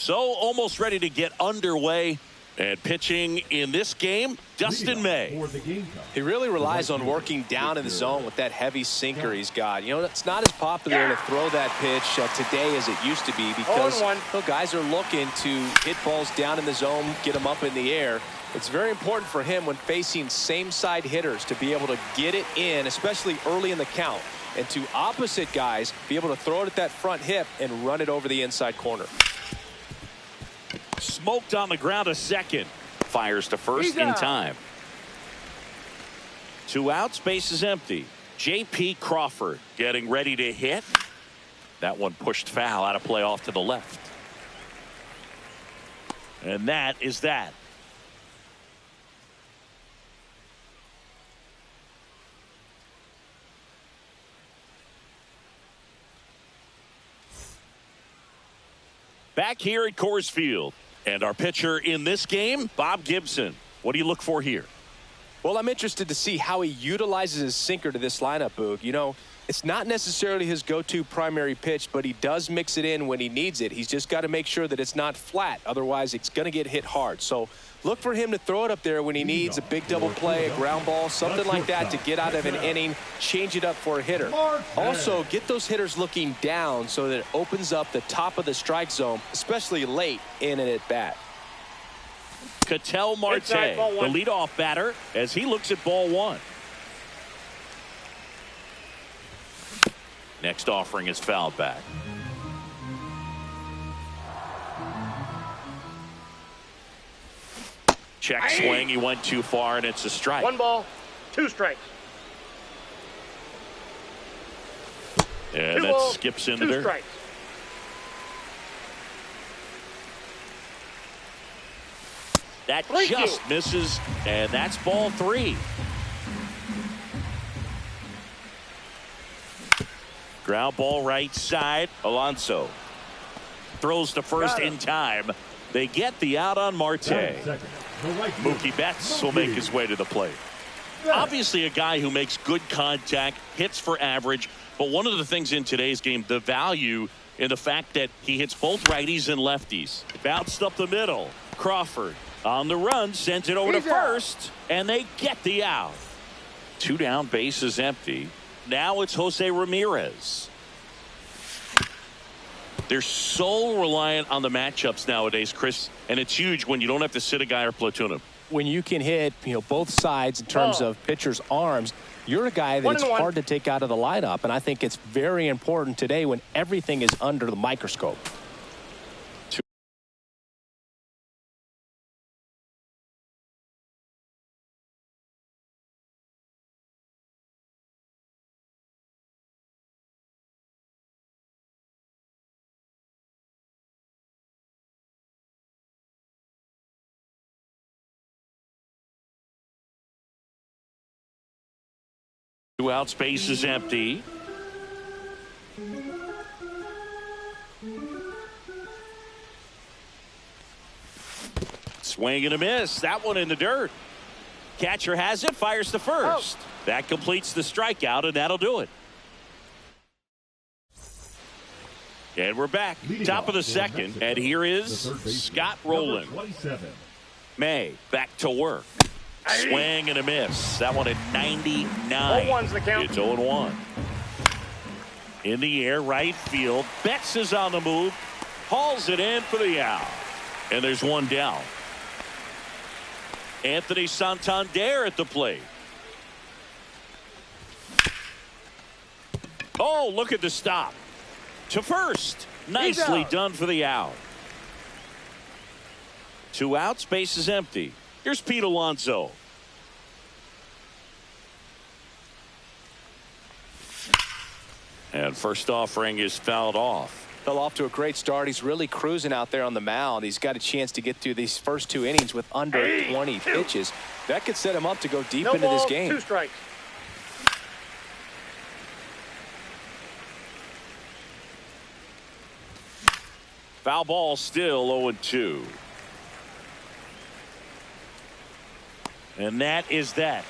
So almost ready to get underway. And pitching in this game, Dustin May. He really relies on working down in the zone with that heavy sinker he's got. You know, it's not as popular to throw that pitch today as it used to be because guys are looking to hit balls down in the zone, get them up in the air. It's very important for him when facing same side hitters to be able to get it in, especially early in the count, and to opposite guys be able to throw it at that front hip and run it over the inside corner. Smoked on the ground to second. Fires to first in time. 2 outs, base is empty. J.P. Crawford getting ready to hit. That one pushed foul, out of play off to the left. And that is that. Back here at Coors Field. And our pitcher in this game, Bob Gibson. What do you look for here? Well, I'm interested to see how he utilizes his sinker to this lineup, Boog. You know, it's not necessarily his go-to primary pitch, but he does mix it in when he needs it. He's just got to make sure that it's not flat. Otherwise, it's going to get hit hard. So look for him to throw it up there when he needs a big double play, a ground ball, something like that to get out of an inning, change it up for a hitter. Also, get those hitters looking down so that it opens up the top of the strike zone, especially late in an at-bat. Ketel Marte, the leadoff batter, as he looks at ball one. Next offering is fouled back. Check swing. He went too far, and it's a strike. 1 ball, 2 strikes. And that skips in the dirt. Strikes. That just misses, and that's ball 3. Ground ball right side. Alonso throws to first in time. They get the out on Marte. Mookie Betts will make his way to the plate. Obviously a guy who makes good contact, hits for average, but one of the things in today's game, the value in the fact that he hits both righties and lefties. Bounced up the middle. Crawford on the run, sends it over to first, and they get the out. 2 down, base is empty. Now it's Jose Ramirez. They're so reliant on the matchups nowadays, Chris, and it's huge when you don't have to sit a guy or platoon him. When you can hit, both sides in terms of pitchers' arms, you're a guy that it's hard to take out of the lineup, and I think it's very important today when everything is under the microscope. Two out, space is empty. Swing and a miss. That one in the dirt. Catcher has it, fires to first. That completes the strikeout, and that'll do it. And we're back. Top of the second, and here is Scott Rowland. May back to work. Swing and a miss. That one at 99. 0-1's the count. It's 0-1. In the air, right field. Betts is on the move. Hauls it in for the out. And there's one down. Anthony Santander at the plate. Oh, look at the stop. To first. Nicely done for the out. 2 outs, base is empty. Here's Pete Alonso. And first offering is fouled off. Fell off to a great start. He's really cruising out there on the mound. He's got a chance to get through these first 2 innings with under 20 pitches. That could set him up to go deep into this game. 2 strikes. Foul ball, still 0-2. And that is that.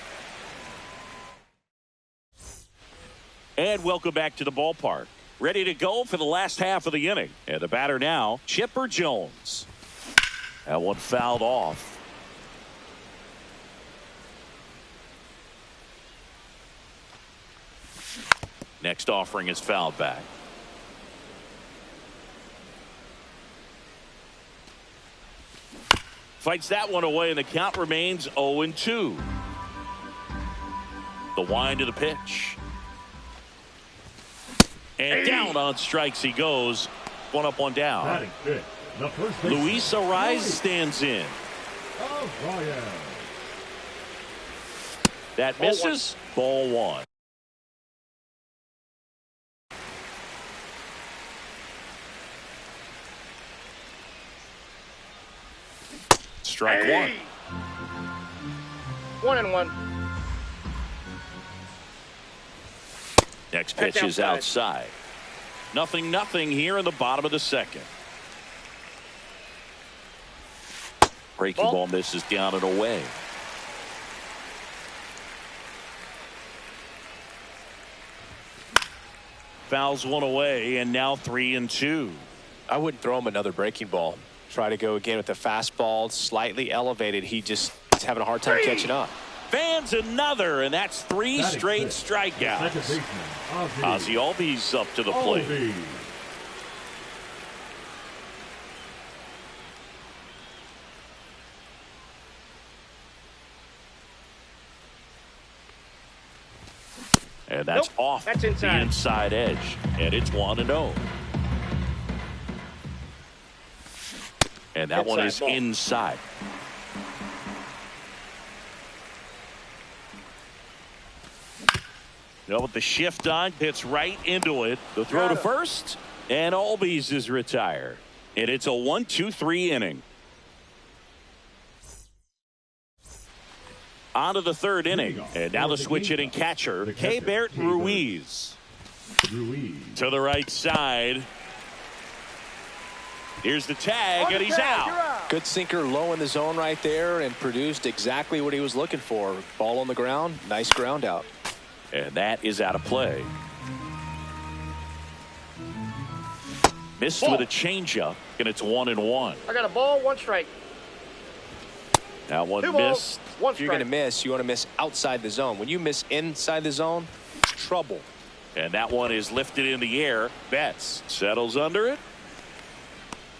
And welcome back to the ballpark. ready to go for the last half of the inning. And the batter now, Chipper Jones. That one fouled off. Next offering is fouled back. Fights that one away, and the count remains 0-2. The wind of the pitch. And down on strikes he goes. One up, one down. Luis Arraez stands in. That misses. Ball one. Strike one. 1-1. Next pitch is outside. 0-0 here in the bottom of the second. Breaking ball misses down and away. Fouls one away, and now 3-2. I wouldn't throw him another breaking ball. Try to go again with the fastball, slightly elevated. He just is having a hard time catching up. Fans another, and that's three straight strikeouts. Ozzie Albies up to the plate. And that's off the inside edge, and it's 1-0. And that one is inside. Now with the shift on, hits right into it. The throw to first, and Albies is retired. And it's a 1-2-3 inning. On to the third inning. And now the switch hitting catcher, Keibert Ruiz. To the right side. Here's the tag, and he's out. Good sinker low in the zone right there, and produced exactly what he was looking for. Ball on the ground, nice ground out. And that is out of play. Missed with a changeup, and it's 1-1. I got a ball, 1 strike. That one missed. If you're going to miss, you want to miss outside the zone. When you miss inside the zone, it's trouble. And that one is lifted in the air. Betts settles under it.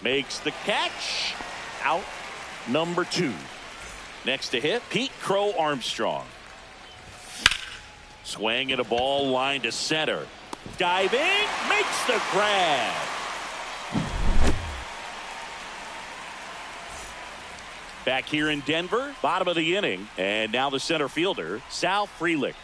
Makes the catch. Out number 2. Next to hit, Pete Crow Armstrong. Swing and a ball line to center. Diving, makes the grab. Back here in Denver, bottom of the inning, and now the center fielder, Sal Frelick.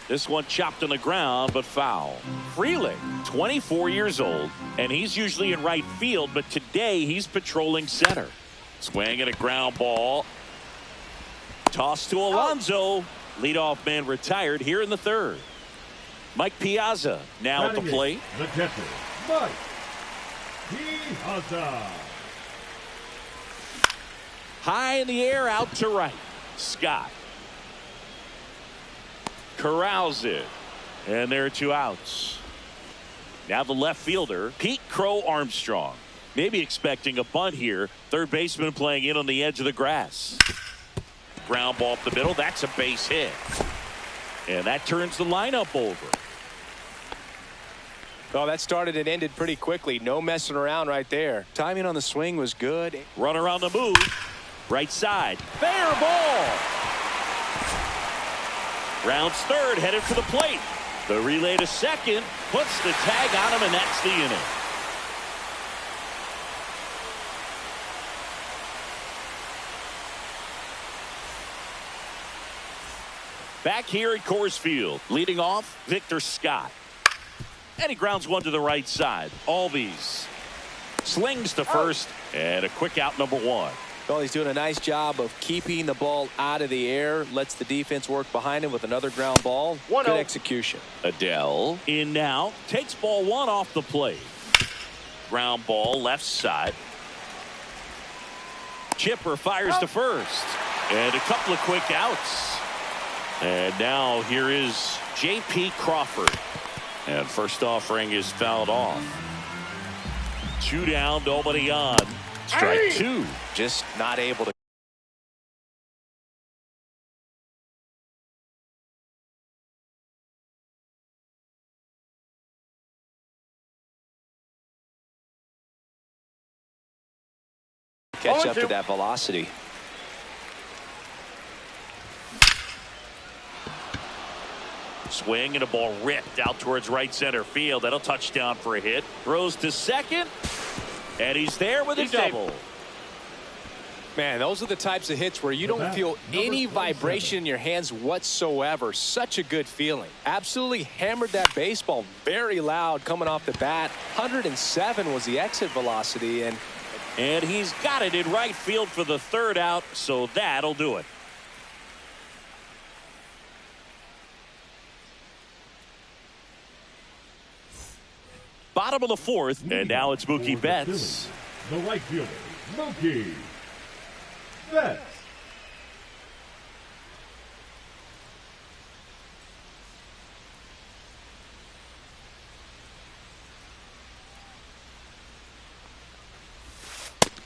This one chopped on the ground, but foul. Frelick, 24 years old, and he's usually in right field, but today he's patrolling center. Swing and a ground ball. Toss to Alonso. Leadoff man retired here in the third. Mike Piazza now at the plate. The catcher, Mike Piazza. High in the air, out to right. Scott corrals it, and there are 2 outs. Now the left fielder, Pete Crow Armstrong. Maybe expecting a bunt here. Third baseman playing in on the edge of the grass. Ground ball up the middle. That's a base hit. And that turns the lineup over. Oh, that started and ended pretty quickly. No messing around right there. Timing on the swing was good. Runner on the move. Right side. Fair ball. Rounds third, headed for the plate. The relay to second. Puts the tag on him, and that's the inning. Back here at Coors Field, leading off, Victor Scott. And he grounds one to the right side. Albies slings to first, and a quick out, number 1. Well, he's doing a nice job of keeping the ball out of the air. Lets the defense work behind him with another ground ball. Good execution. Adele in now. Takes ball 1 off the plate. Ground ball left side. Chipper fires to first. And a couple of quick outs. And now here is J.P. Crawford. And first offering is fouled off. 2 down, nobody on. Strike 2. Just not able to catch up to that velocity. Swing and a ball ripped out towards right center field. That'll touchdown for a hit. Throws to second. And he's there with a double. Man, those are the types of hits where you don't feel any vibration in your hands whatsoever. Such a good feeling. Absolutely hammered that baseball very loud coming off the bat. 107 was the exit velocity. And he's got it in right field for the 3rd out, so that'll do it. Bottom of the 4th, and now it's Mookie Betts. The right fielder, Mookie Betts.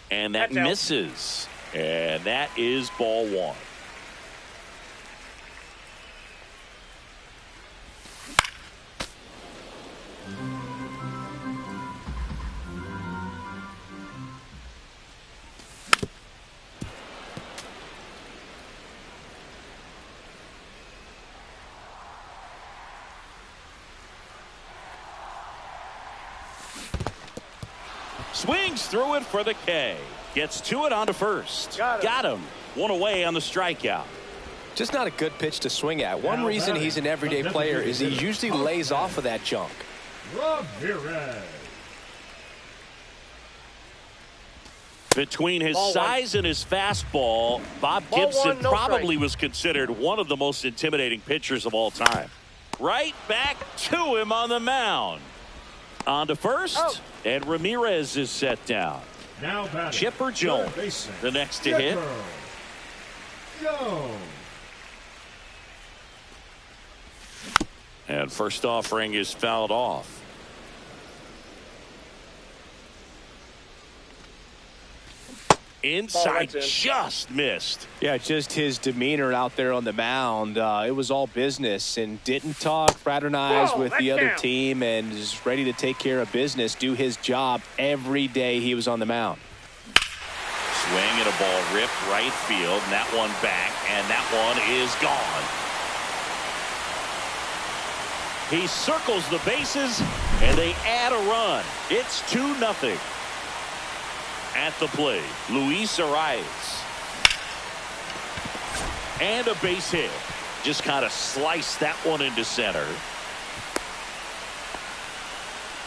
And that misses. And that is ball 1. Swings through it for the K. Gets to it onto first. Got him. 1 away on the strikeout. Just not a good pitch to swing at. One reason he's an everyday player is he usually lays off of that junk. Ramirez. Between his size and his fastball, Bob Gibson probably was considered one of the most intimidating pitchers of all time. Right back to him on the mound. On to first, and Ramirez is set down. Now Chipper Jones, the next to hit. And first offering is fouled off. Inside, just missed. Yeah, just his demeanor out there on the mound. It was all business and didn't talk, fraternize with the other team, and is ready to take care of business, do his job every day he was on the mound. Swing and a ball ripped right field, and that one back, and that one is gone. He circles the bases, and they add a run. It's 2-0. At the plate, Luis Arraez. And a base hit. Just kind of sliced that one into center.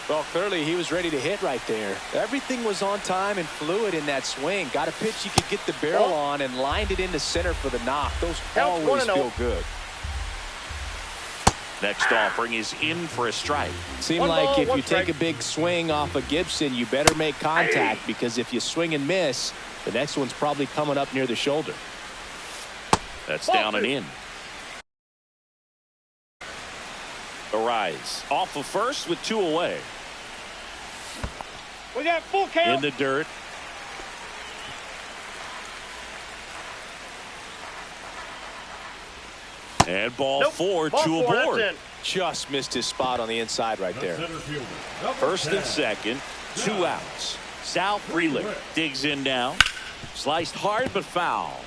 Well, clearly he was ready to hit right there. Everything was on time and fluid in that swing. Got a pitch you could get the barrel on and lined it into center for the knock. Those always feel good. Next offering is in for a strike. Seemed like if you take a big swing off of Gibson, you better make contact, because if you swing and miss, the next one's probably coming up near the shoulder. That's down and in. Arraez off of first with 2 away. We got full count. In the dirt. And ball 4, 2 aboard. Just missed his spot on the inside right there. First and second, 2 outs. Sal Frelick digs in now. Sliced hard but foul.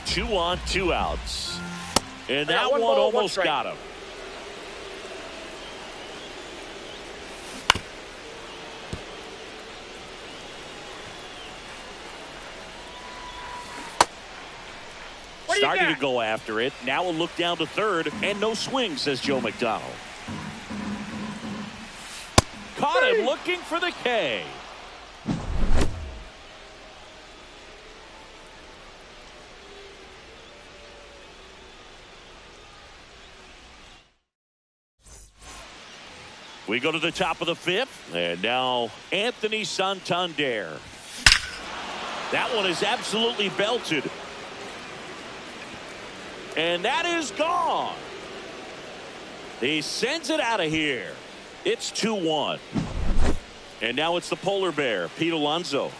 2 on, 2 outs. And that one almost got him. Starting to go after it. Now a look down to third, and no swing, says Joe McDonald. Caught him looking for the K. We go to the top of the 5th, and now Anthony Santander. That one is absolutely belted. And that is gone. He sends it out of here. It's 2-1. And now it's the polar bear, Pete Alonso.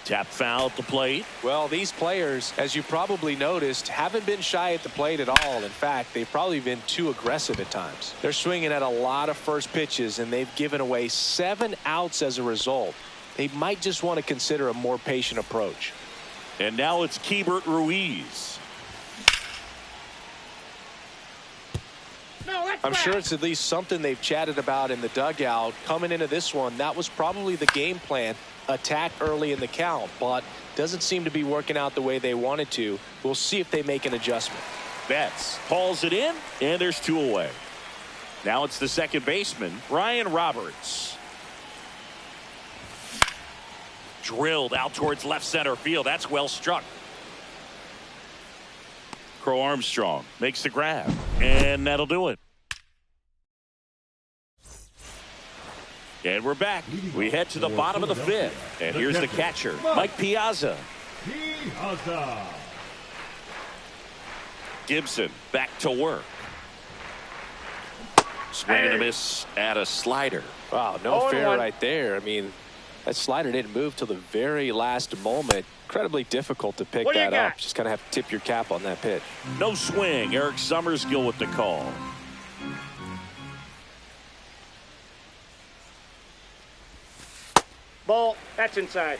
Tap foul at the plate. Well, these players, as you probably noticed, haven't been shy at the plate at all. In fact, they've probably been too aggressive at times. They're swinging at a lot of first pitches, and they've given away 7 outs as a result. They might just want to consider a more patient approach. And now it's Keibert Ruiz. No, that's I'm foul. sure it's at least something they've chatted about in the dugout. Coming into this one, that was probably the game plan. Attack early in the count, but doesn't seem to be working out the way they wanted to. We'll see if they make an adjustment. Betts hauls it in, and there's 2 away. Now it's the second baseman, Ryan Roberts. Drilled out towards left center field. That's well struck. Crow Armstrong makes the grab, and that'll do it. And we're back. We head to the bottom of the 5th. And here's the catcher, Mike Piazza. Piazza. Gibson back to work. Swing and a miss at a slider. Wow, no fair 0-1. right there. I mean, that slider didn't move till the very last moment. Incredibly difficult to pick What do you that got? up. Just kind of have to tip your cap on that pitch. No swing. Eric Summersgill with the call. Ball. That's inside.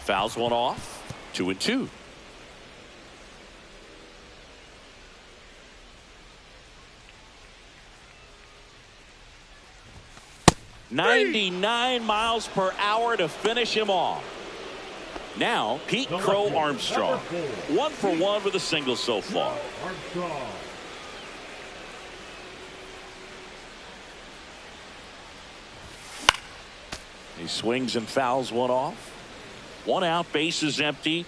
Fouls one off. 2-2. .99 miles per hour to finish him off. Now Pete Crow Armstrong, 1 for 1 with a single so far. Armstrong. He swings and fouls one off. 1 out, bases empty.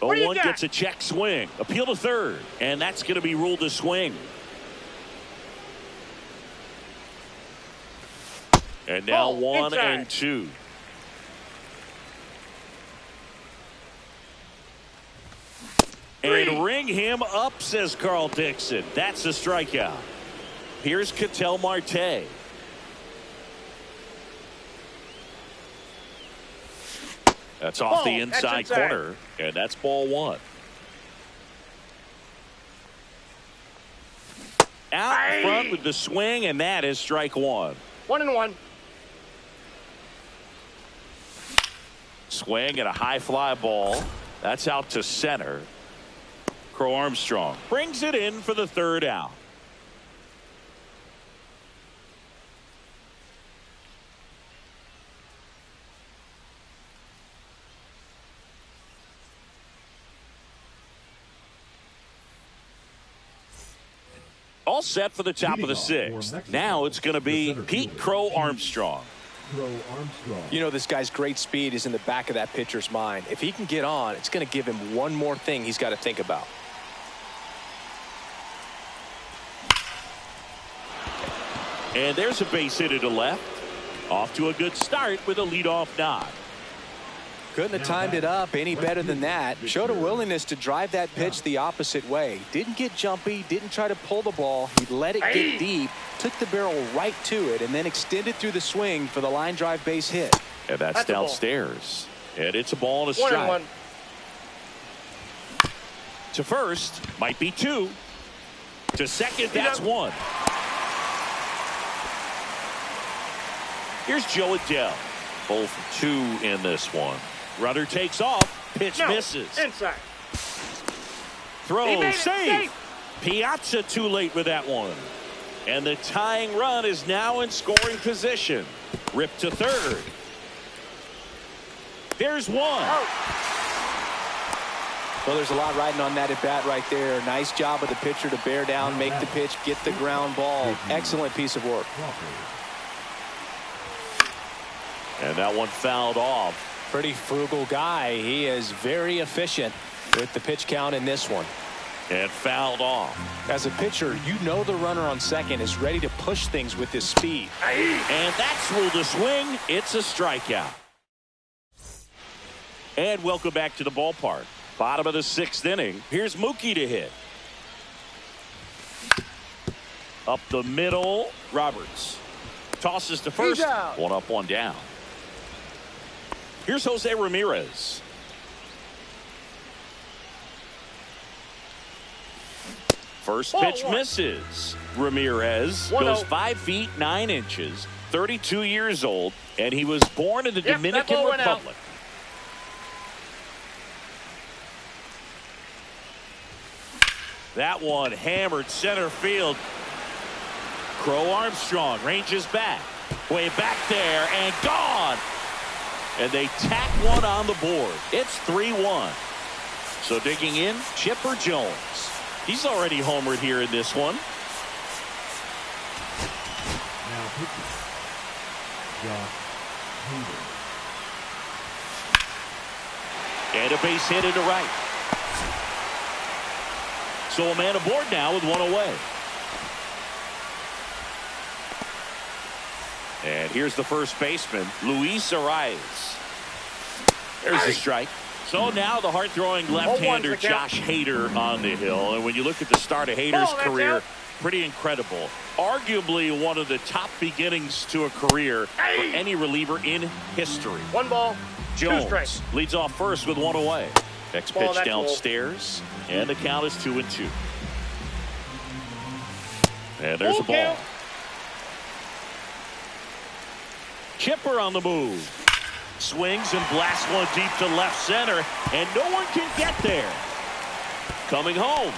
What do you 0-1 got? gets a check swing. Appeal to third, and that's going to be ruled a swing. And now Ball 1 inside. and 2. And ring him up, says Carl Dixon. That's a strikeout. Here's Ketel Marte. That's off the Ball. That's inside inside. corner, and that's ball 1. Out Aye. front with the swing, and that is strike 1. 1-1. Swing and a high fly ball. That's out to center. Crow Armstrong brings it in for the 3rd out. All set for the top of the 6th. Now it's going to be Pete Crow Armstrong. Crow Armstrong. You know, this guy's great speed is in the back of that pitcher's mind. If he can get on, it's going to give him one more thing he's got to think about. And there's a base hitter to left. Off to a good start with a leadoff nod. Couldn't have timed it up any better than that. Showed a willingness to drive that pitch the opposite way. Didn't get jumpy, didn't try to pull the ball. He let it get deep, took the barrel right to it, and then extended through the swing for the line drive base hit. And that's That's a ball. downstairs. And it's a ball and a 1-1. strike. To first, might be 2. To second, that's 1. Here's Joe Adell. Both 2 in this one. Runner takes off. Pitch No. misses. Inside. Throw He made it safe. safe. Piazza too late with that one. And the tying run is now in scoring position. Ripped to third. There's 1. Well, there's a lot riding on that at bat right there. Nice job of the pitcher to bear down, make the pitch, get the ground ball. Excellent piece of work. And that one fouled off. Pretty frugal guy. He is very efficient with the pitch count in this one. And fouled off. As a pitcher, you know the runner on second is ready to push things with his speed. And that's ruled a swing. It's a strikeout. And welcome back to the ballpark. Bottom of the 6th inning. Here's Mookie to hit. Up the middle. Roberts tosses to first. One up, one down. Here's Jose Ramirez. First pitch misses. Ramirez goes 5 feet 9 inches, 32 years old, and he was born in the Dominican Republic. That one hammered center field. Crow Armstrong ranges back. Way back there and gone. And they tack one on the board. It's 3-1. So digging in, Chipper Jones. He's already homered here in this one. Now pitching. Josh Hader. And a base hit into right. So a man aboard now with one away. And here's the first baseman, Luis Arias. There's the strike. So now the hard-throwing left-hander Josh Hader on the hill. And when you look at the start of Hader's career, pretty incredible. Arguably one of the top beginnings to a career for any reliever in history. 1 ball, 2 strikes. Jones leads off first with one away. Next pitch downstairs, and the count is 2-2. And there's a ball. Chipper on the move. Swings and blasts one deep to left center, and no one can get there. Coming home.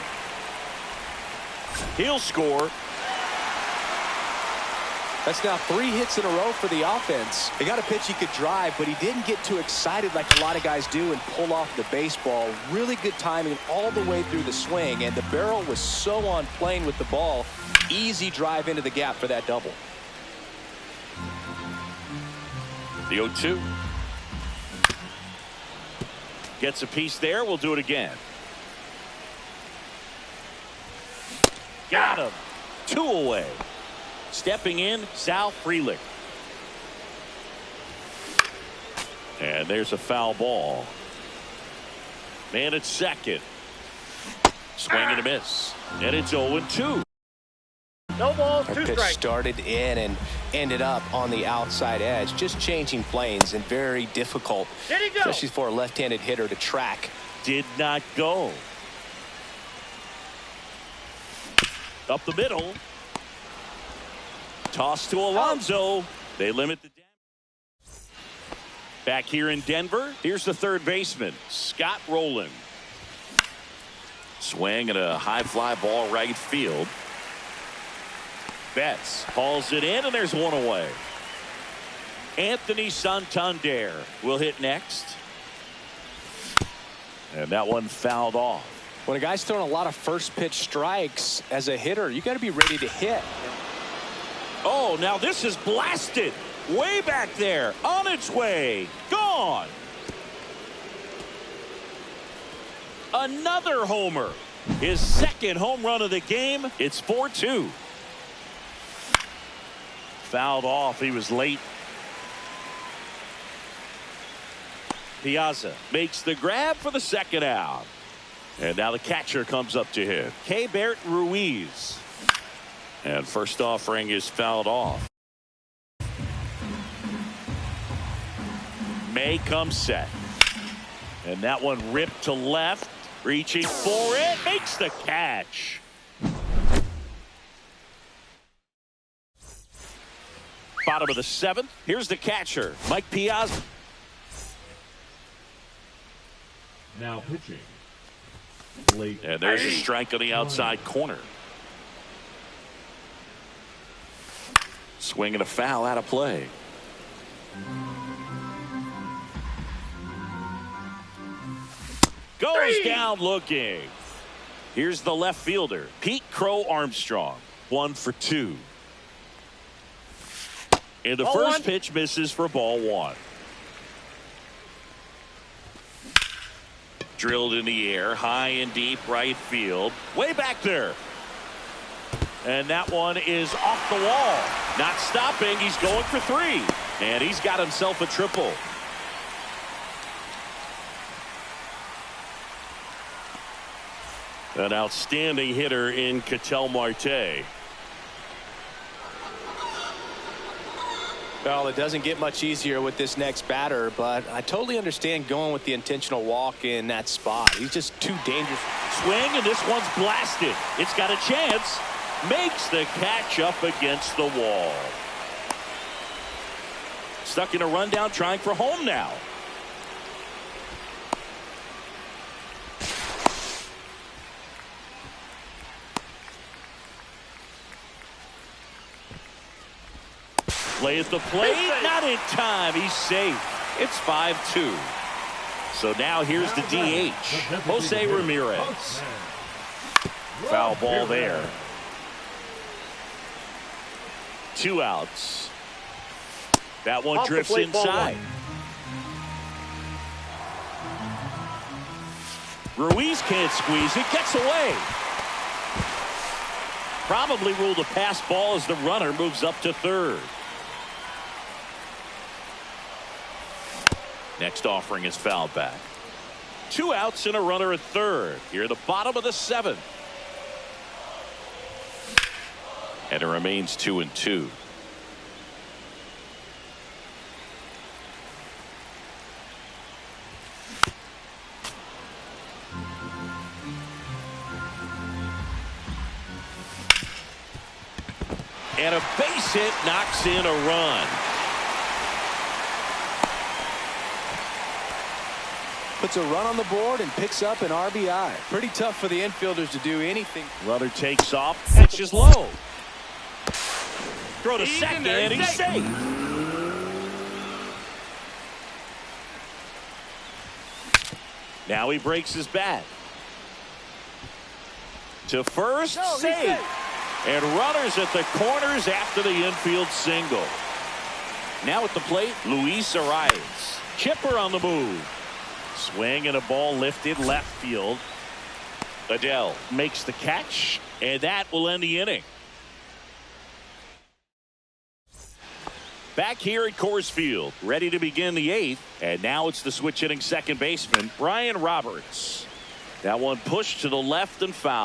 He'll score. That's now 3 hits in a row for the offense. He got a pitch he could drive, but he didn't get too excited like a lot of guys do and pull off the baseball. Really good timing all the way through the swing, and the barrel was so on plane with the ball. Easy drive into the gap for that double. The 0-2. Gets a piece there. We'll do it again. Got him. 2 away. Stepping in, Sal Frelick. And there's a foul ball. Man at second. Swing and a miss. And it's 0-2. No balls, 2 Our pitch strikes. started in and ended up on the outside edge. Just changing planes and very difficult, Did he go? especially for a left-handed hitter to track. Did not go. Up the middle. Toss to Alonso. They limit the damage. Back here in Denver, here's the third baseman, Scott Rowland. Swing and a high fly ball right field. Betts hauls it in, and there's one away. Anthony Santander will hit next. And that one fouled off. When a guy's throwing a lot of first pitch strikes as a hitter, you got to be ready to hit. Oh, now this is blasted. Way back there. On its way. Gone. Another homer. His second home run of the game. It's 4-2. Fouled off. He was late. Piazza makes the grab for the second out. And now the catcher comes up to hit. Keibert Ruiz. And first offering is fouled off. May comes set. And that one ripped to left. Reaching for it. Makes the catch. Bottom of the 7th. Here's the catcher, Mike Piazza. Now pitching. Blake. And there's a strike on the outside corner. Swing and a foul out of play. Goes down looking. Here's the left fielder, Pete Crow Armstrong. 1 for 2. And the first pitch misses for ball 1. Drilled in the air, high and deep right field. Way back there. And that one is off the wall. Not stopping. He's going for 3. And he's got himself a triple. An outstanding hitter in Ketel Marte. Well, it doesn't get much easier with this next batter, but I totally understand going with the intentional walk in that spot. He's just too dangerous. Swing, and this one's blasted. It's got a chance. Makes the catch up against the wall. Stuck in a rundown, trying for home now. Play at the plate, not in time. He's safe. It's 5-2. So now here's the DH, Jose Ramirez. Foul ball there. 2 outs. That one drifts inside. Ruiz can't squeeze it, gets away. Probably ruled a pass ball as the runner moves up to third. Next offering is fouled back. 2 outs and a runner at third. Here at the bottom of the 7th. And it remains 2-2. And a base hit knocks in a run. Puts a run on the board and picks up an RBI. Pretty tough for the infielders to do anything. Runner takes off. Pitch is low. Throw to second, and he's safe. Now he breaks his bat. To first, safe. And runners at the corners after the infield single. Now at the plate, Luis Arias. Chipper on the move. Swing and a ball lifted left field. Adele makes the catch, and that will end the inning. Back here at Coors Field, ready to begin the 8th, and now it's the switch hitting second baseman, Brian Roberts. That one pushed to the left and foul.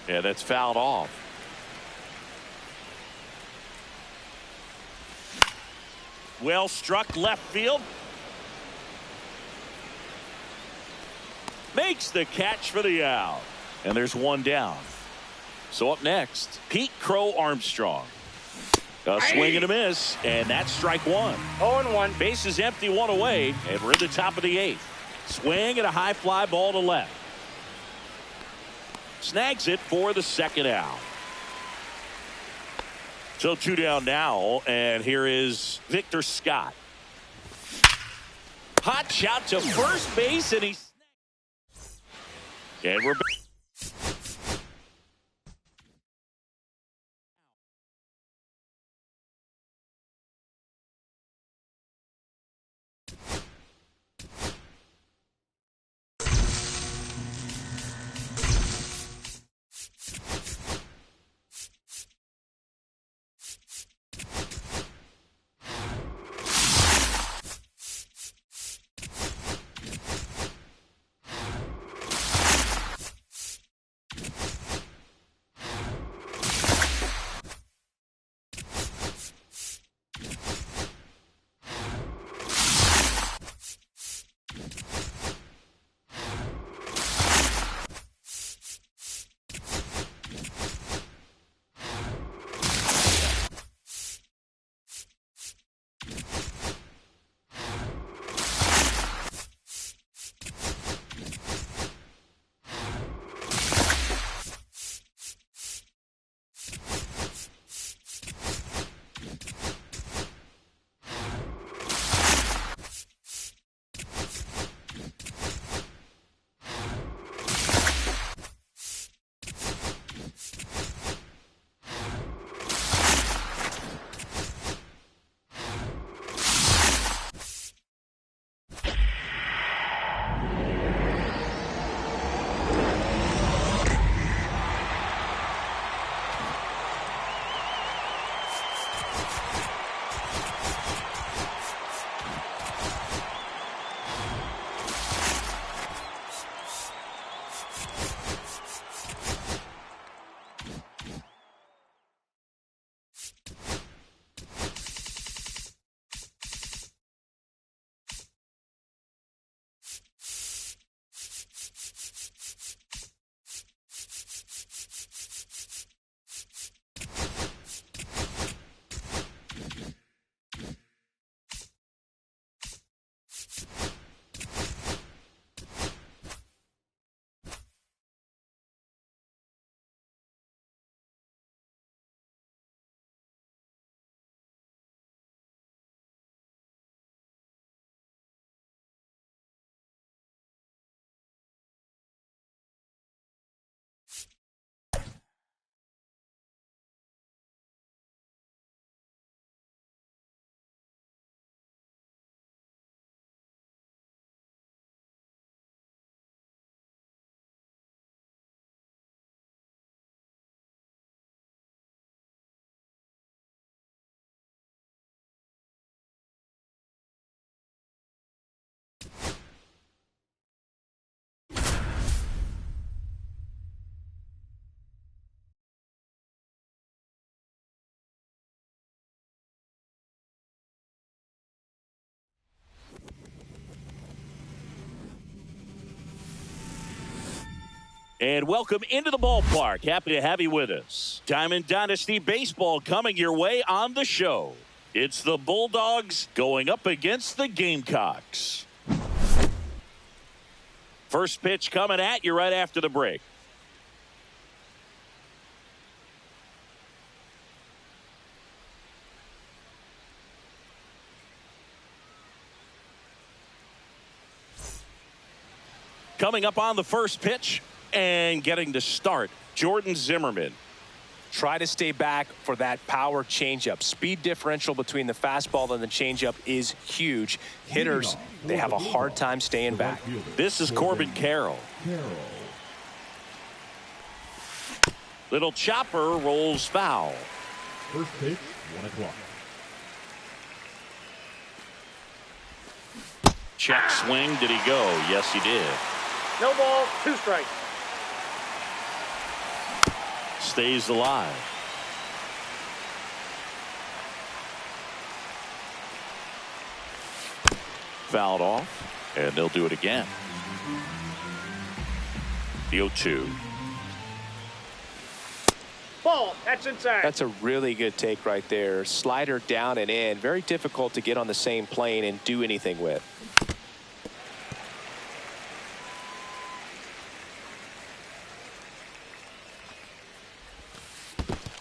Yeah, that's fouled off. Well struck left field. Makes the catch for the out. And there's one down. So up next, Pete Crow Armstrong. A swing and a miss, and that's strike 1. 0-1. Base is empty, 1 away, and we're in the top of the 8th. Swing and a high fly ball to left. Snags it for the second out. So 2 down now, and here is Victor Scott. Hot shot to first base, and he's. And we're back. And welcome into the ballpark. Happy to have you with us. Diamond Dynasty Baseball coming your way on the show. It's the Bulldogs going up against the Gamecocks. First pitch coming at you right after the break. Coming up on the first pitch and getting to start, Jordan Zimmermann. Try to stay back for that power changeup. Speed differential between the fastball and the changeup is huge. Hitters, they have a hard time staying back. This is Corbin Carroll. Little chopper rolls foul. First pitch, 1 o'clock. Check swing. Did he go? Yes, he did. No ball, 2 strikes. Stays alive. Fouled off, and they'll do it again. The 0-2. Ball, that's inside. That's a really good take right there. Slider down and in. Very difficult to get on the same plane and do anything with.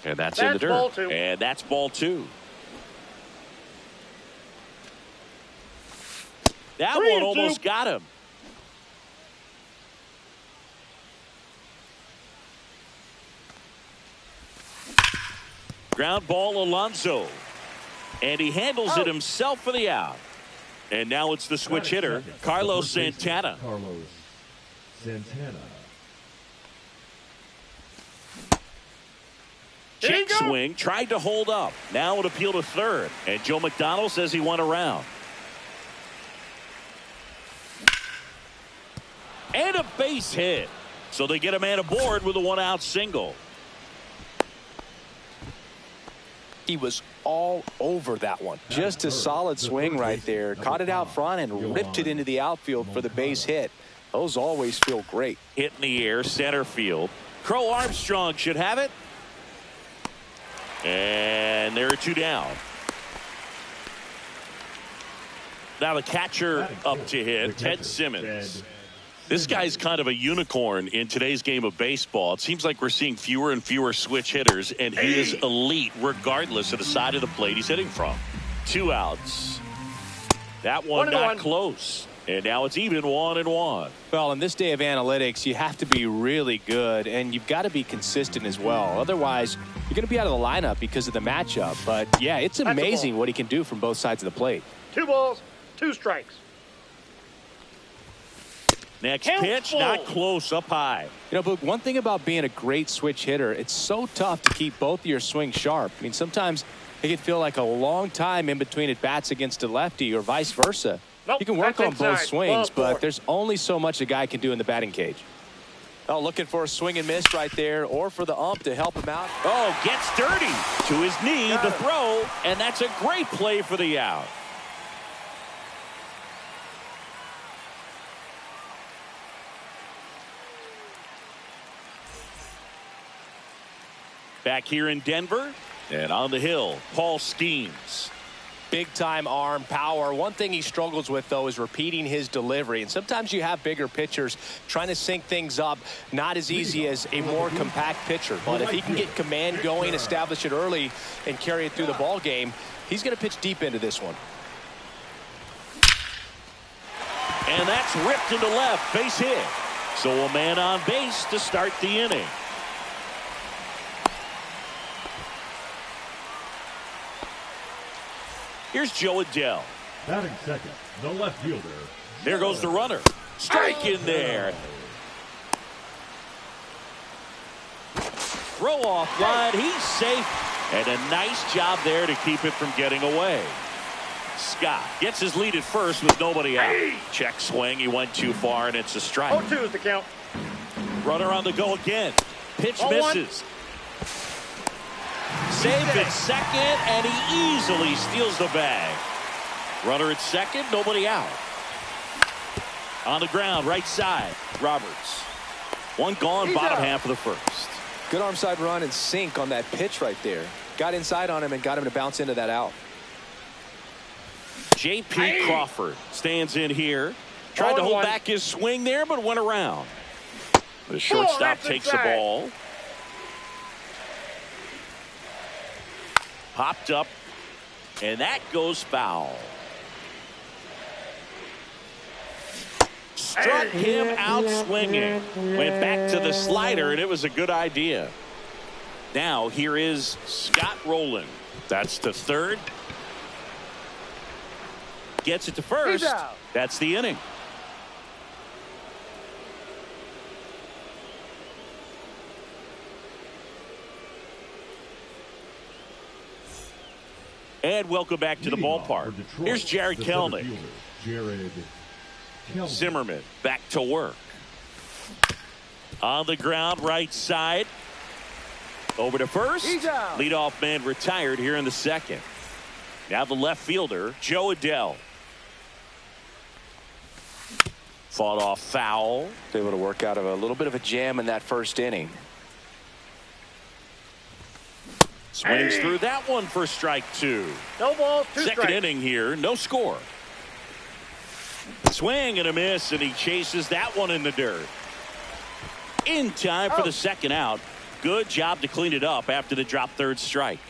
And that's in the dirt. Ball 2. And that's ball 2. That 3-2. one almost got him. Ground ball, Alonso. And he handles it himself for the out. And now it's the switch hitter, Carlos Santana. Carlos Santana. Check swing, tried to hold up. Now an appeal to third. And Joe McDonald says he went around. And a base hit. So they get a man aboard with a 1-out single. He was all over that one. Just a solid swing right there. Caught it out front and ripped it into the outfield for the base hit. Those always feel great. Hit in the air, center field. Crow Armstrong should have it. And there are 2 down. Now the catcher up to hit, Ted Simmons. This guy's kind of a unicorn in today's game of baseball. It seems like we're seeing fewer and fewer switch hitters, and he is elite regardless of the side of the plate he's hitting from. 2 outs. That one not close. And now it's even 1-1. Well, in this day of analytics, you have to be really good, and you've got to be consistent as well. Otherwise, you're going to be out of the lineup because of the matchup. But, yeah, it's amazing what he can do from both sides of the plate. 2 balls, 2 strikes. Next pitch, not close, up high. You know, Boog, one thing about being a great switch hitter, it's so tough to keep both of your swings sharp. I mean, sometimes it can feel like a long time in between at bats against a lefty or vice versa. Nope, you can work on both swings, ball but there's only so much a guy can do in the batting cage. Oh, looking for a swing and miss right there, or for the ump to help him out. Oh, gets dirty to his knee, the throw, and that's a great play for the out. Back here in Denver, and on the hill, Paul Skeens. Big time arm power. One thing he struggles with, though, is repeating his delivery. And sometimes you have bigger pitchers trying to sync things up. Not as easy as a more compact pitcher. But if he can get command going, establish it early, and carry it through the ball game, he's going to pitch deep into this one. And that's ripped into left, base hit. So a man on base to start the inning. Here's Joe Adell. Batting second, the left fielder. There goes the runner. Strike in there. Throw off line. He's safe. And a nice job there to keep it from getting away. Scott gets his lead at first with nobody out. Check swing. He went too far, and it's a strike. 0-2 is the count. Runner on the go again. Pitch 0-1. misses. Saved at second, and he easily steals the bag. Runner at second, nobody out. On the ground, right side, Roberts. One gone, bottom half of the first. Good arm side run and sink on that pitch right there. Got inside on him and got him to bounce into that out. J.P. Crawford stands in here. Tried to hold back his swing there, but went around. The shortstop takes the ball. Popped up, and that goes foul. Struck him out swinging. Went back to the slider, and it was a good idea. Now here is Scott Rowland. That's to third. Gets it to first. That's the inning. And welcome back to the ballpark. Here's Jared Kelenic. Zimmerman back to work. On the ground, right side. Over to first. Leadoff man retired here in the second. Now the left fielder, Joe Adell. Fought off foul. Able to work out of a little bit of a jam in that first inning. Swings through that one for strike two. No ball, two Second strikes. inning here, no score. Swing and a miss, and he chases that one in the dirt. In time for the second out. Good job to clean it up after the drop third strike.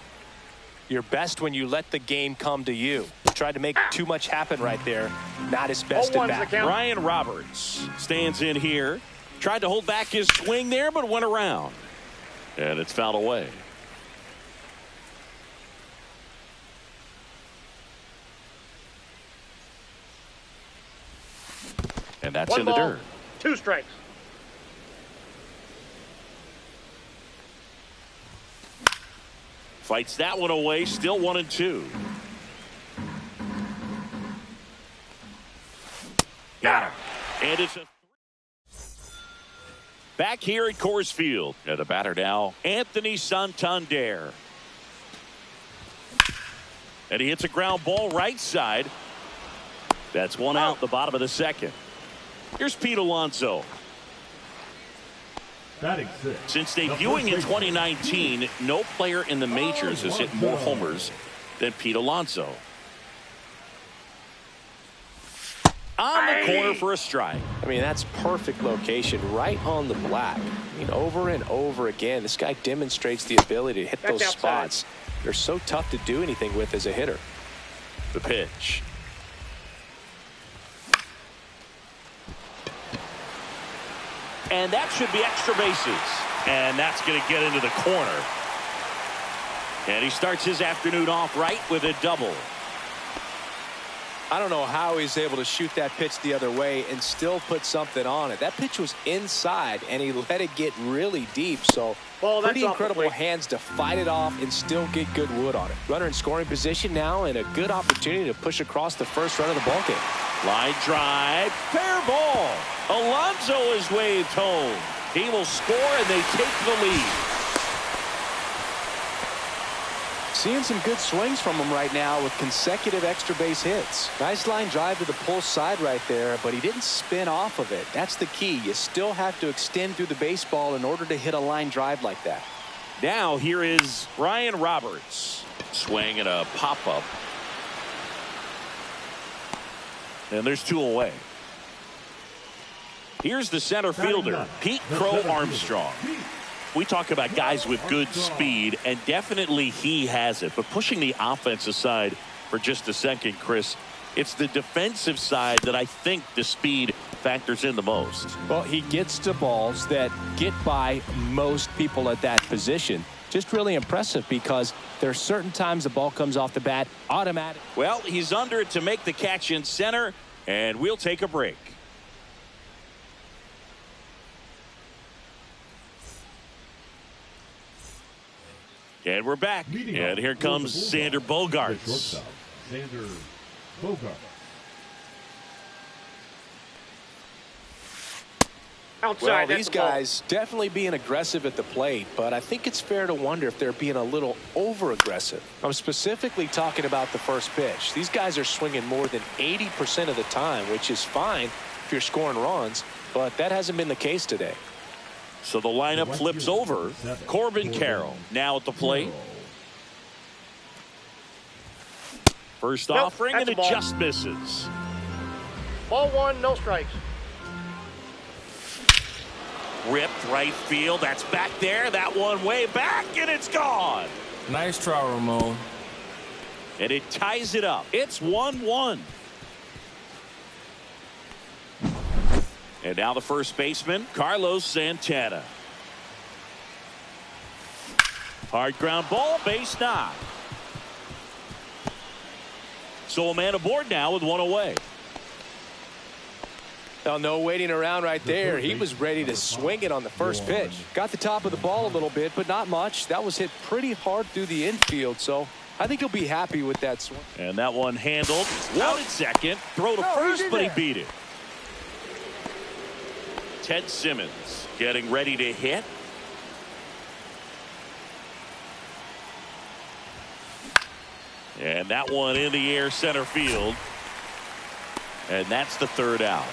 You're best when you let the game come to you. Tried to make too much happen right there. Not his best at bat. Ryan Roberts stands in here. Tried to hold back his swing there, but went around. And it's fouled away. And that's in the dirt. Two strikes. Fights that one away. Still 1-2. Got him. And it's back here at Coors Field. And the batter now, Anthony Santander. And he hits a ground ball right side. That's one out, the bottom of the second. Here's Pete Alonso. Since debuting in 2019, no player in the majors has hit more homers than Pete Alonso. On the corner for a strike. I mean, that's perfect location, right on the black. I mean, over and over again, this guy demonstrates the ability to hit those spots. They're so tough to do anything with as a hitter. The pitch. And that should be extra bases. And that's going to get into the corner. And he starts his afternoon off right with a double. I don't know how he's able to shoot that pitch the other way and still put something on it. That pitch was inside, and he let it get really deep. So pretty incredible hands to fight it off and still get good wood on it. Runner in scoring position now, and a good opportunity to push across the first run of the ballgame. Line drive, fair ball. Alonso is waved home. He will score, and they take the lead. Seeing some good swings from him right now with consecutive extra base hits. Nice line drive to the pull side right there, but he didn't spin off of it. That's the key. You still have to extend through the baseball in order to hit a line drive like that. Now here is Ryan Roberts. Swing and a pop-up. And there's two away. Here's the center fielder, Pete Crow Armstrong. We talk about guys with good speed, and definitely he has it. But pushing the offense aside for just a second, Chris, it's the defensive side that I think the speed factors in the most. Well, he gets to balls that get by most people at that position. Just really impressive because there are certain times the ball comes off the bat automatic. Well, he's under it to make the catch in center, and we'll take a break. And we're back. And here comes Xander Bogaerts. Xander Bogaerts. Outside, well, these guys definitely being aggressive at the plate, but I think it's fair to wonder if they're being a little over-aggressive. I'm specifically talking about the first pitch. These guys are swinging more than 80% of the time, which is fine if you're scoring runs, but that hasn't been the case today. So the lineup flips over. Corbin Carroll now at the plate. First offering, and it just misses. Ball one, no strikes. Ripped right field. That's back there. That one way back, and it's gone. Nice try, Ramon. And it ties it up. It's 1-1. And now the first baseman, Carlos Santana. Hard ground ball, base knock. So a man aboard now with one away. Well, no waiting around right there. He was ready to swing it on the first pitch. Got the top of the ball a little bit, but not much. That was hit pretty hard through the infield, so I think he'll be happy with that swing. And that one handled. One at second. Throw to first, but he beat it. Ted Simmons getting ready to hit. And that one in the air center field. And that's the third out.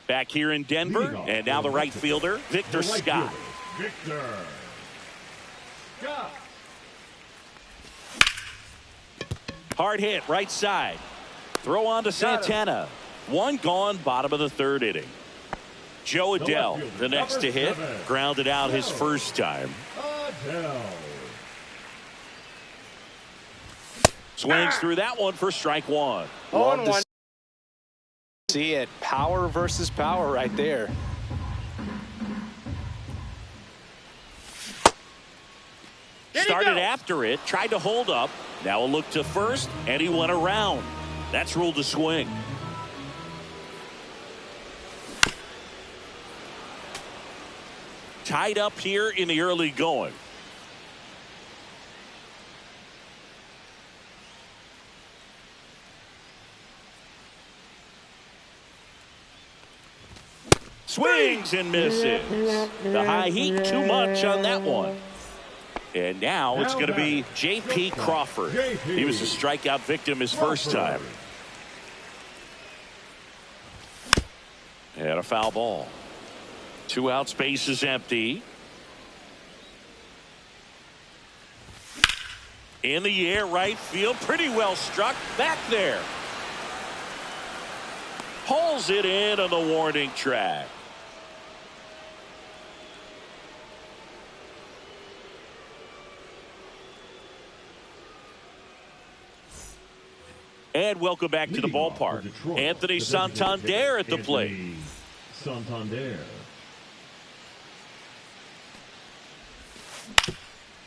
Back here in Denver, and now the right fielder, Victor Scott. Victor Scott. Hard hit, right side. Throw on to Santana. One gone, bottom of the third inning. Joe Adell, the next to hit, grounded out his first time. Adell. Swings through that one for strike one. On one. See it. Power versus power right there. Started after it, tried to hold up. Now a look to first, and he went around. That's ruled a swing. Tied up here in the early going. Swings and misses. The high heat, too much on that one. And now it's going to be J.P. Crawford. He was a strikeout victim his first time. And a foul ball. 2 outs, base is empty. In the air, right field, pretty well struck. Back there. Pulls it in on the warning track. And welcome back to the ballpark. Anthony Santander at the plate. Santander.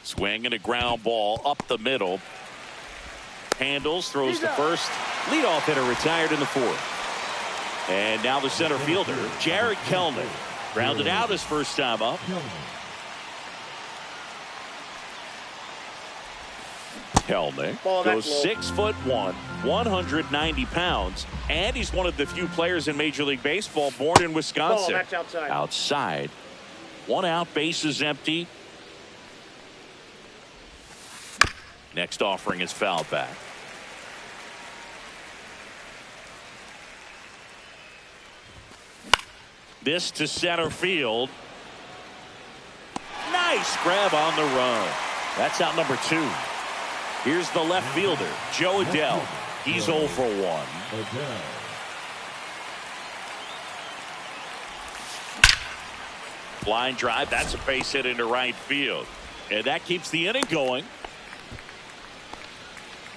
Swing and a ground ball up the middle. Handles, throws to first. Leadoff hitter retired in the fourth. And now the center fielder, Jarred Kelenic, grounded out his first time up. Kelenic goes 6'1", 190 pounds, and he's one of the few players in Major League Baseball born in Wisconsin. That's outside. Outside. 1 out, base is empty. Next offering is fouled back. This to center field. Nice grab on the run. That's out number 2. Here's the left fielder, Joe Adell. He's 0 for 1. Line drive. That's a base hit into right field. And that keeps the inning going.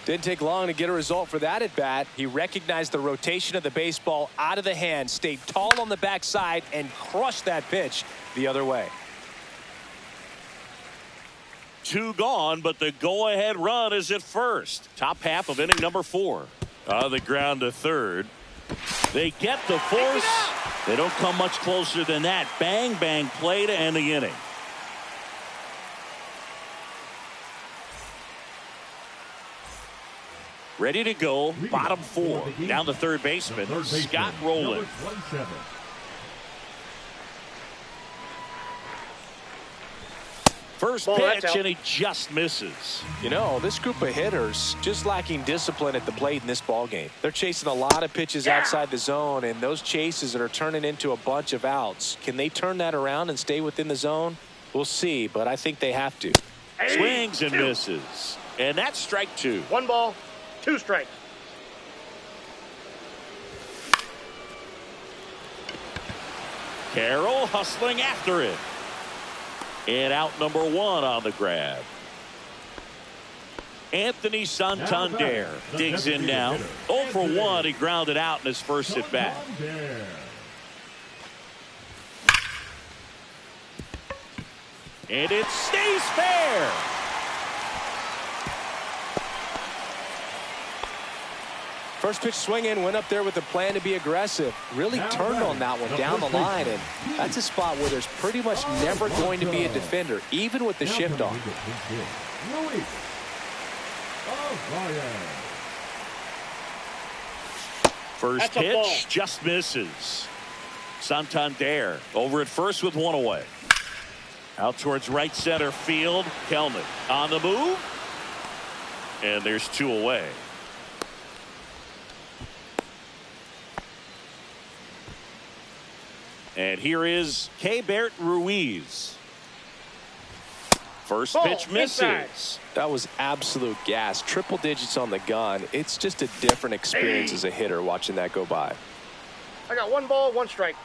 Didn't take long to get a result for that at bat. He recognized the rotation of the baseball out of the hand, stayed tall on the backside, and crushed that pitch the other way. 2 gone, but the go-ahead run is at first. Top half of inning number 4. On the ground to third. They get the force. They don't come much closer than that. Bang, bang play to end the inning. Ready to go. Bottom 4. Down the third baseman. Scott Rowland. First pitch, and he just misses. You know, this group of hitters just lacking discipline at the plate in this ball game. They're chasing a lot of pitches outside the zone, and those chases that are turning into a bunch of outs. Can they turn that around and stay within the zone? We'll see, but I think they have to. Swings and misses. And that's strike 2. 1 ball, 2 strikes. Carroll hustling after it. And out number 1 on the grab. Anthony Santander digs in now. 0 for 1. He grounded out in his first at bat. And it stays fair. First pitch swinging, went up there with a plan to be aggressive. Really turned on that one down the line, and that's a spot where there's pretty much never going to be a defender, even with the shift on. First pitch just misses. Santander over at first with 1 away. Out towards right center field. Kelnick on the move. And there's 2 away. And here is Keibert Ruiz. First pitch misses. That was absolute gas. Triple digits on the gun. It's just a different experience as a hitter watching that go by. I got 1 ball, 1 strike.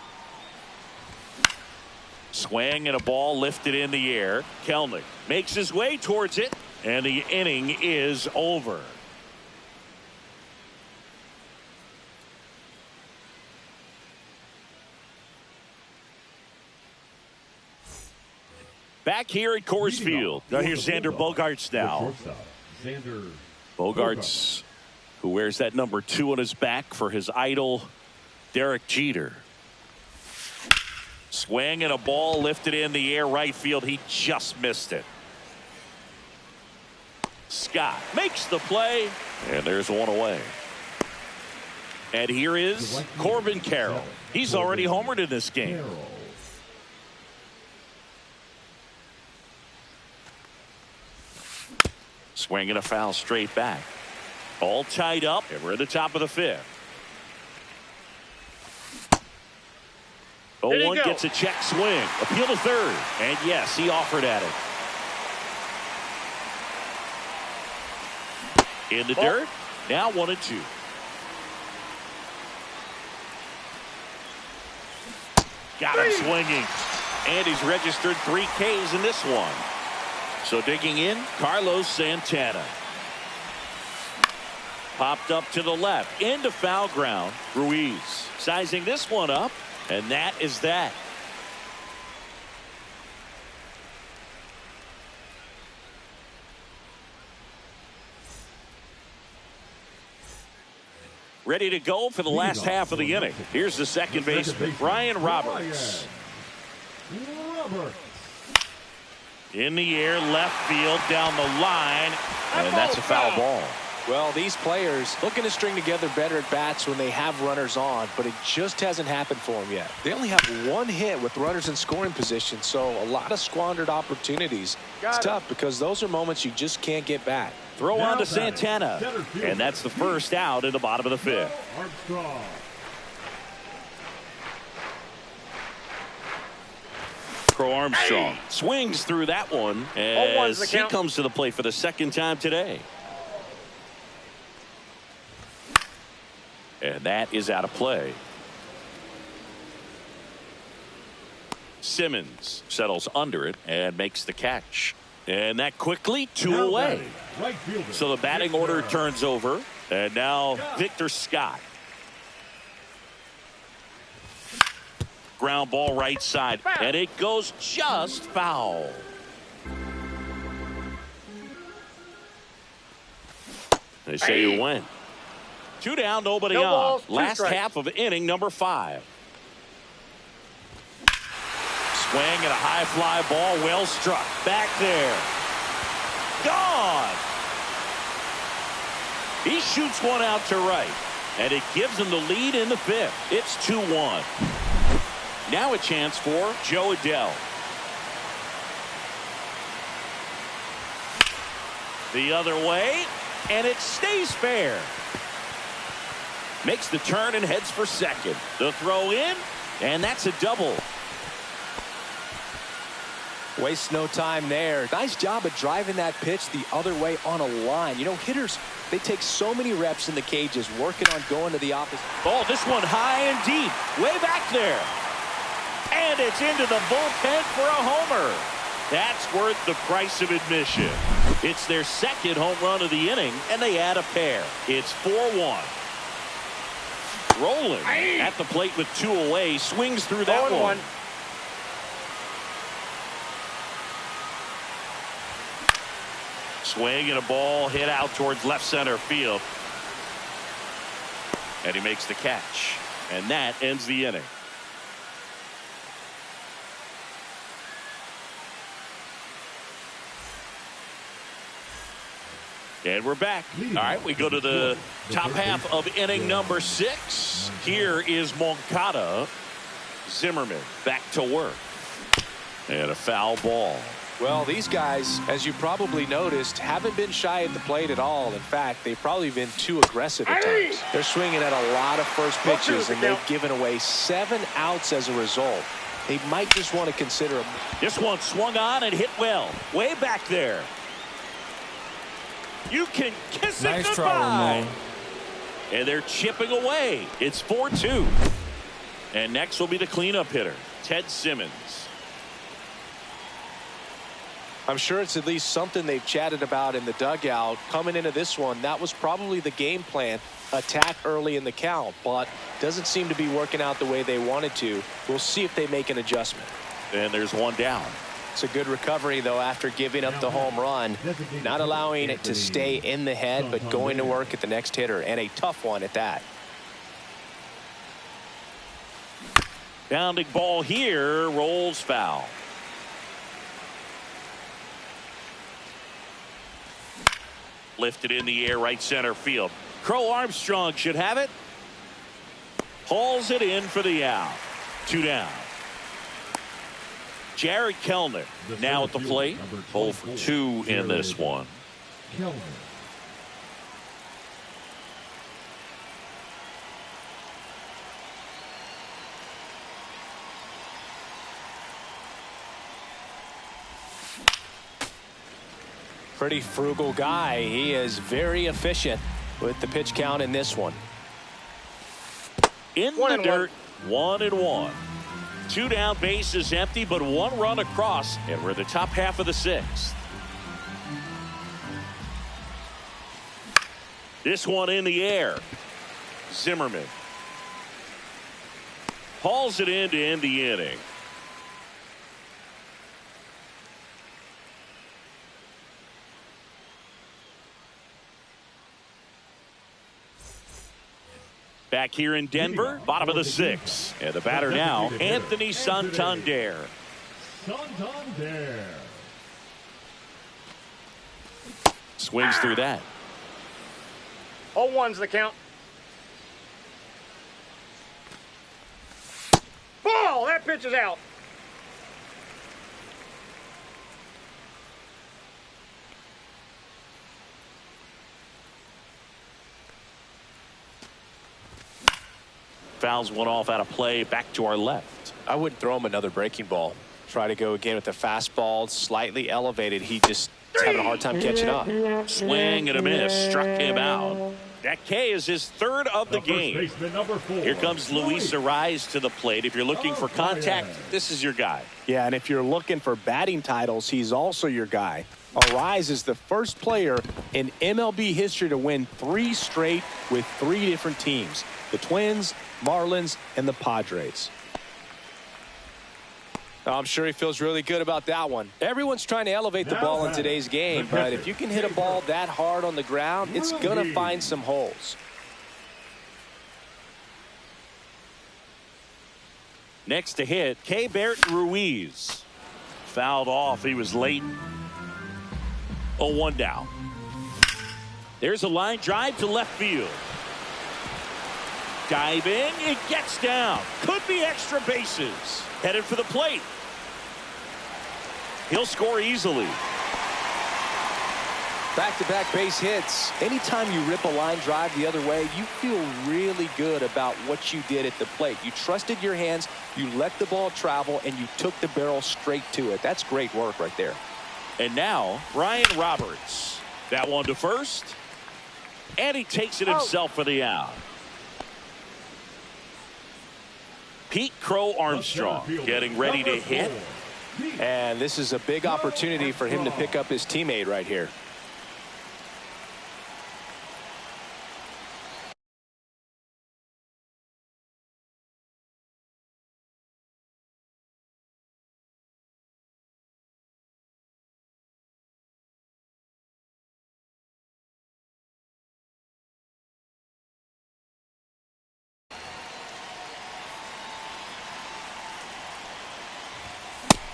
Swing and a ball lifted in the air. Kelnick makes his way towards it, and the inning is over. Back here at Coors Field. Now here's Xander Bogaerts now. Bogaerts, who wears that number 2 on his back for his idol, Derek Jeter. Swing and a ball lifted in the air right field. He just missed it. Scott makes the play, and there's 1 away. And here is Corbin Carroll. He's already homered in this game. Swing and a foul straight back. All tied up, and we're at the top of the 5th. 0-1 gets a check swing. Appeal to third. And yes, he offered at it. In the dirt. Now 1-2. Got him swinging. And he's registered 3 Ks in this one. So digging in, Carlos Santana. Popped up to the left. Into foul ground. Ruiz sizing this one up. And that is that. Ready to go for the last half of the inning. Here's the second baseman, Brian Roberts. In the air, left field, down the line, and that's a foul ball. Well, these players looking to string together better at bats when they have runners on, but it just hasn't happened for them yet. They only have 1 hit with runners in scoring position, so a lot of squandered opportunities. It's tough because those are moments you just can't get back. Throw on to Santana, and that's the first out in the bottom of the 5th. Crow Armstrong swings through that one as he comes to the plate for the 2nd time today. And that is out of play. Simmons settles under it and makes the catch. And that quickly 2 away. So the batting order turns over. And now Victor Scott. Ground ball right side. And it goes just foul. They say you win. 2 down, nobody on. Balls, last half of inning number 5. Swing and a high fly ball, well struck. Back there. Gone. He shoots one out to right. And it gives him the lead in the 5th. It's 2-1. Now a chance for Joe Adell. The other way, and it stays fair. Makes the turn and heads for second. The throw in, and that's a double. Waste no time there. Nice job of driving that pitch the other way on a line. You know, hitters, they take so many reps in the cages working on going to the opposite. Oh, this one high and deep, way back there. And it's into the bullpen for a homer. That's worth the price of admission. It's their second home run of the inning, and they add a pair. It's 4-1. Rolling at the plate with 2 away, swings through that one. Swing and a ball hit out towards left center field. And he makes the catch. And that ends the inning. And we're back. All right, we go to the top half of inning number 6. Here is Moncada. Zimmerman back to work. And a foul ball. Well, these guys, as you probably noticed, haven't been shy at the plate at all. In fact, they've probably been too aggressive at times. They're swinging at a lot of first pitches, and they've given away 7 outs as a result. They might just want to consider them. This one swung on and hit well. Way back there. You can kiss it goodbye. Try, Ramon. And they're chipping away. It's 4-2. And next will be the cleanup hitter, Ted Simmons. I'm sure it's at least something they've chatted about in the dugout. Coming into this one, that was probably the game plan. Attack early in the count, but doesn't seem to be working out the way they wanted to. We'll see if they make an adjustment. And there's one down. It's a good recovery, though, after giving up the home run. Not allowing it to stay in the head, but going to work at the next hitter, and a tough one at that. Bounding ball here, rolls foul. Lifted in the air, right center field. Crow Armstrong should have it. Hauls it in for the out. 2 down. Jared Kellner now at the plate. 0 for 2 in this one. Pretty frugal guy. He is very efficient with the pitch count in this one. In the dirt, 1-1. 2 down, base is empty, but 1 run across, and we're the top half of the 6th. This one in the air. Zimmerman hauls it in to end the inning. Back here in Denver, bottom of the 6th. And the batter now, Anthony Santander. Santander. Swings through that. 0-1's the count. Ball! That pitch is out. Fouls one off out of play, back to our left. I wouldn't throw him another breaking ball. Try to go again with the fastball, slightly elevated. He just is having a hard time catching up. Swing and a miss, struck him out. That K is his 3rd of the game. Here comes Luis Arraez to the plate. If you're looking for contact, this is your guy. Yeah, and if you're looking for batting titles, he's also your guy. Arraez is the first player in MLB history to win 3 straight with 3 different teams. The Twins, Marlins, and the Padres. I'm sure he feels really good about that one. Everyone's trying to elevate the ball in today's game, but if you can hit a ball that hard on the ground, it's going to find some holes. Next to hit, Keibert Ruiz. Fouled off. He was late. 0-1 down. There's a line drive to left field. Diving, it gets down. Could be extra bases. Headed for the plate. He'll score easily. Back-to-back base hits. Anytime you rip a line drive the other way, you feel really good about what you did at the plate. You trusted your hands, you let the ball travel, and you took the barrel straight to it. That's great work right there. And now, Ryan Roberts. That one to first. And he takes it himself for the out. Pete Crow Armstrong getting ready to hit. And this is a big opportunity for him to pick up his teammate right here.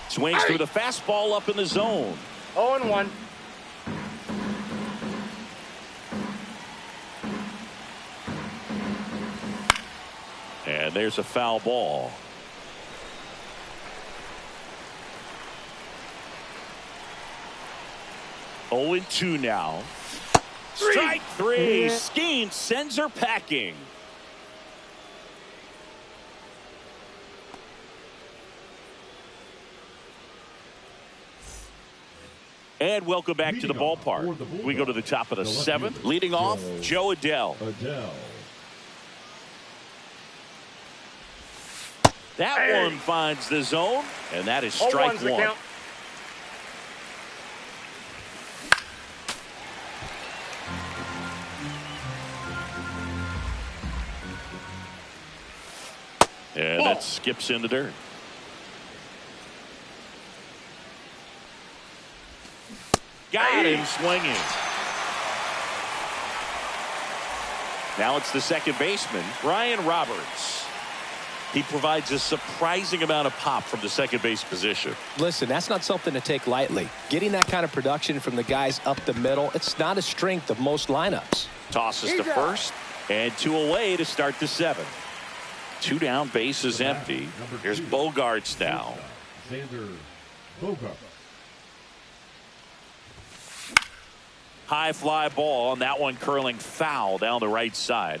Swings through the fastball up in the zone. 0-1. And there's a foul ball. Oh and 2 now. Strike 3. Skeen sends her packing. And welcome back to the ballpark. We go to the top of the 7th. Leading off, Joe Adell. That one finds the zone, and that is strike 1. And that skips in the dirt. Got him swinging. Now it's the second baseman, Ryan Roberts. He provides a surprising amount of pop from the second base position. Listen, that's not something to take lightly. Getting that kind of production from the guys up the middle, it's not a strength of most lineups. Tosses to first, and 2 away to start the 7th. 2 down, base is empty. Here's Bogaerts now. Xander Bogaerts. High fly ball, and that one curling foul down the right side.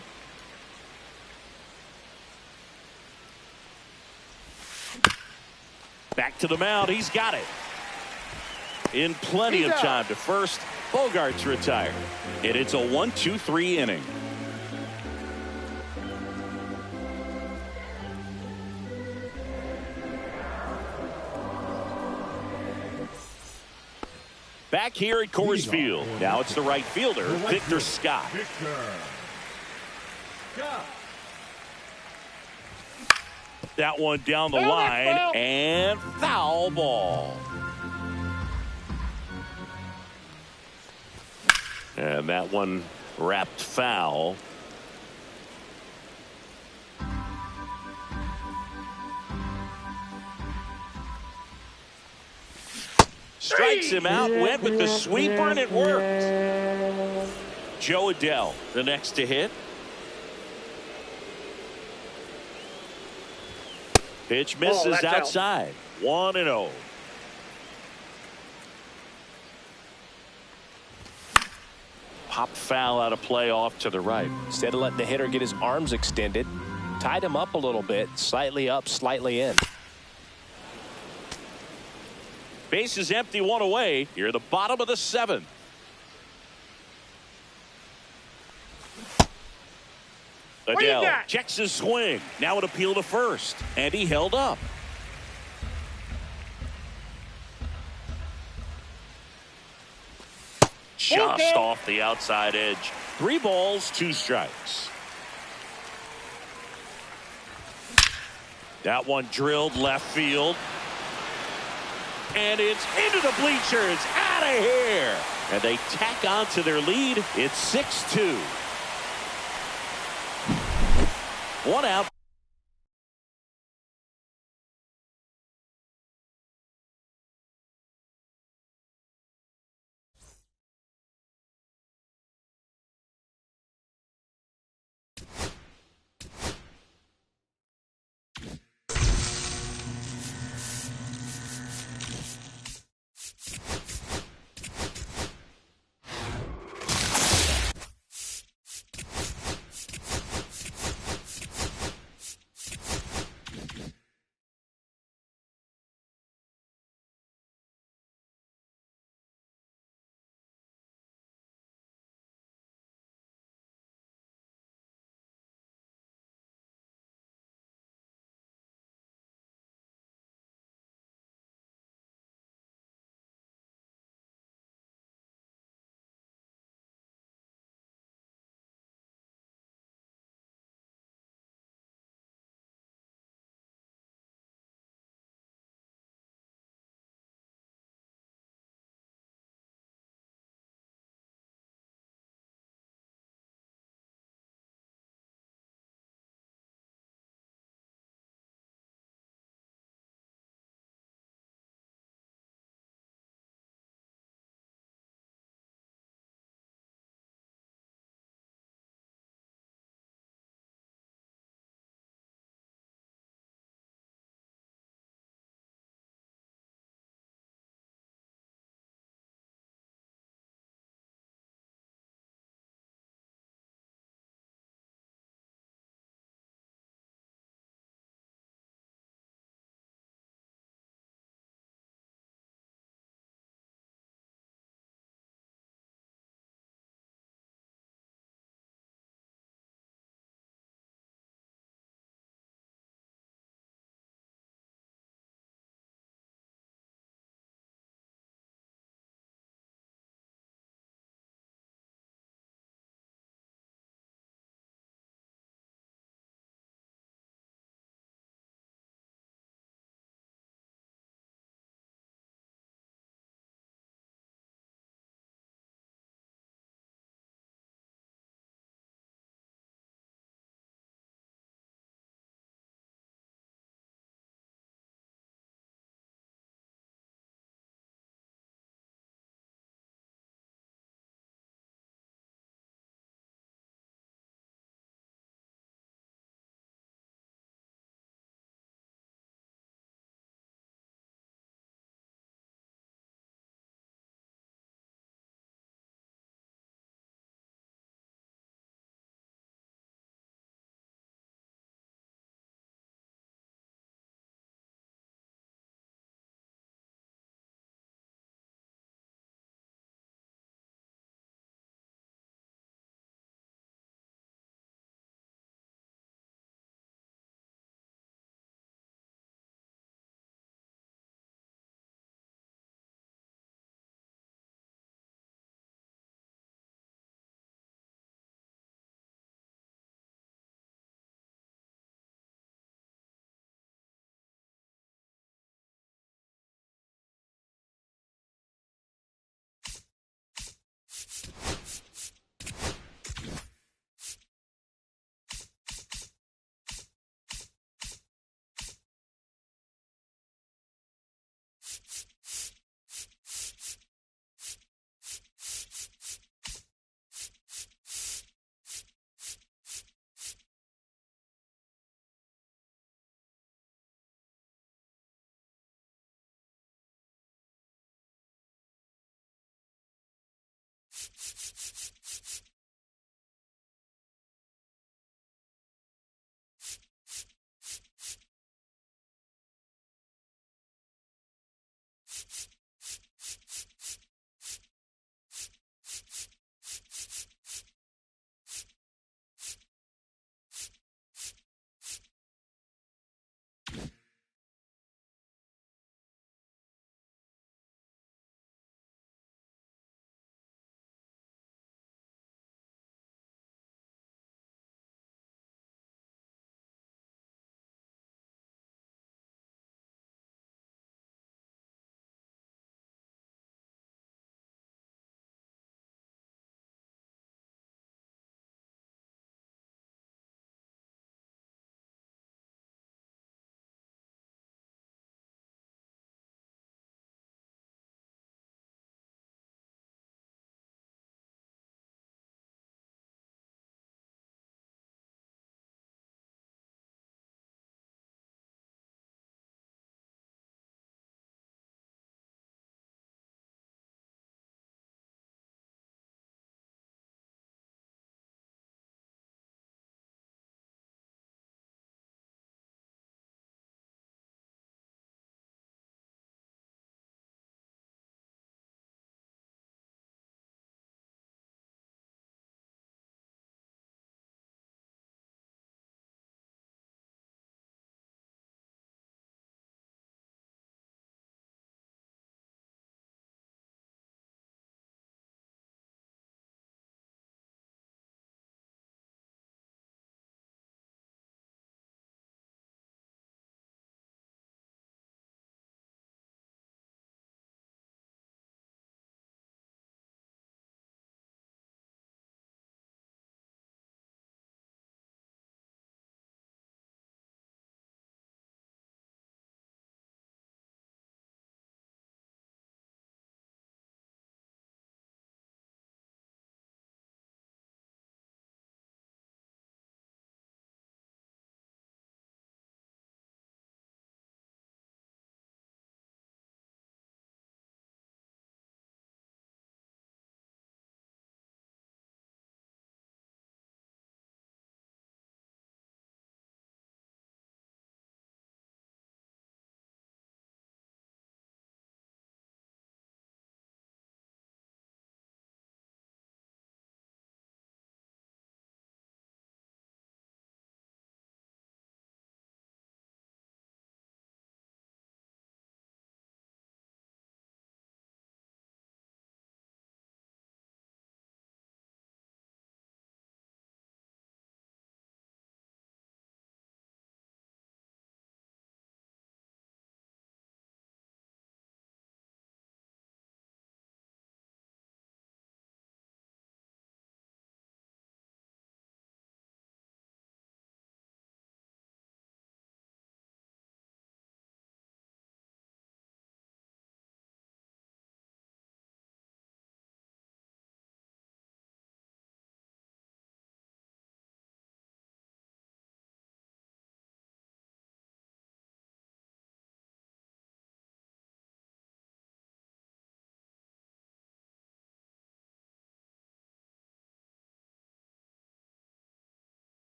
Back to the mound. He's got it. In plenty of time to first. Bogaerts retired. And it's a 1-2-3 inning. Back here at Coors Field. Now it's the right fielder, Victor Scott. That one down the line, and foul ball. And that one wrapped foul. Strikes him out, went with the sweeper, and it worked. Joe Adell, the next to hit. Pitch misses outside. 1-0. Pop foul out of play off to the right. Instead of letting the hitter get his arms extended, tied him up a little bit, slightly up, slightly in. Base is empty, 1 away. Here at the bottom of the 7th. Adell checks his swing. Now an appeal to first. And he held up. Just off the outside edge. 3 balls, 2 strikes. That one drilled left field. And it's into the bleachers. Out of here. And they tack on to their lead. It's 6-2. 1 out.